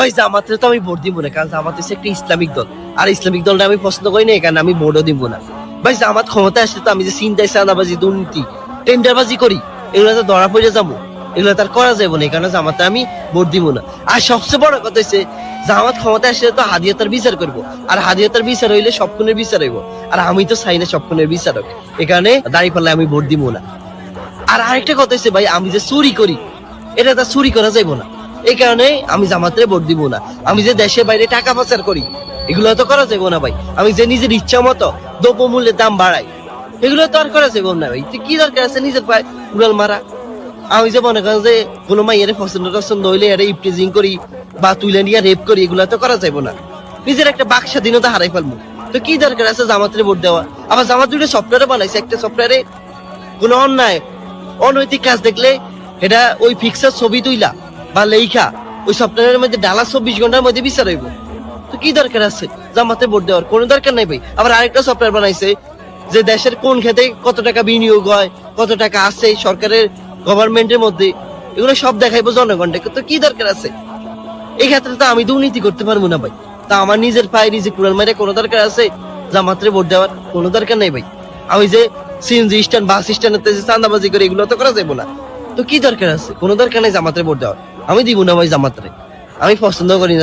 ভাই জামাতে তো আমি ভোট দিব না, কারণ জামাত হচ্ছে একটা ইসলামিক দল, আর ইসলামিক দলটা আমি পছন্দ করি না, এখানে আমি ভোটও দিব না। ভাই জামাত ক্ষমতা আসলে তো আমি যে চিন্তায় চাঁদাবাজি দুর্নীতি টেন্ডারবাজি করি, এগুলো তো ধরা পড়ে যাবো, এগুলো তার করা যাবো না, এখানে জামাতে আমি ভোট দিব না। আর সবচেয়ে বড় কথা হচ্ছে জামাত ক্ষমতা আসলে তো হাদিয়াতার বিচার করবো, আর হাদিয়াতার বিচার হইলে সবক্ষণের বিচার হইব, আর আমি তো চাই না সবক্ষণের বিচার হোক, এখানে দাঁড়িয়ে পারলে আমি ভোট দিব না। আর আরেকটা কথা হচ্ছে ভাই, আমি যে চুরি করি এটা তো চুরি করা যাইবো না, এই কারণে আমি জামাতে ভোট দিব না। আমি যে দেশের বাইরে টাকা পাচার করি এগুলো তো করা যাইবো না ভাই। আমি যে নিজের ইচ্ছা মতো দ্রব্যমূল্যের দাম বাড়াই এগুলো তো আর করা যাইবো না ভাই। তো কি দরকার আছে নিজের পায়ে উড়াল মারা? আমি যে মনে করেন যে কোনো মাইয়ের পছন্দ টছন্দ হইলে এর ইপটিজিং করি বা তুলে নিয়ে রেপ করি, এগুলো তো করা যাইবো না। নিজের একটা বাক স্বাধীনতা হারাই ফেলবো। তো কি দরকার আছে জামাতের ভোট দেওয়া? আবার জামাত দুটো সফটওয়্যার বানাইছে, একটা সফটওয়্যারে কোনো অন্যায় অনৈতিক কাজ দেখলে এটা ওই ফিক্সার ছবি তুইলা বা লেখা ওই সফটওয়্যারের মধ্যে ডালা 24 ঘন্টার মধ্যে বিচার হইব। তো কি দরকার আছে জামাতে ভোট দেওয়ার? কোনো দরকার নাই ভাই। আবার আরেকটা সফটওয়্যার বানাইছে যে দেশের কোন খাতে কত টাকা বিনিয়োগ হয়, কত টাকা আছে সরকারের গভর্নমেন্টের মধ্যে, এগুলো সব দেখাইবো জনগণকে। তো কি দরকার আছে? এই ক্ষেত্রে তো আমি দুর্নীতি করতে পারবো না ভাই। তা আমার নিজের পায়ে নিজে কুড়াল মারে কোনো দরকার আছে জামাতে ভোট দেওয়ার? কোনো দরকার নাই ভাই। আমি যে সিএনজি স্ট্যান্ড বাস স্ট্যান্ডে যে চাঁদাবাজি করে এগুলো তো করা যাবো না। তো কি দরকার আছে? কোনো দরকার নাই জামাতে ভোট দেওয়ার। আমি দিব না ভাই জামাতে, আমি পছন্দ করি না।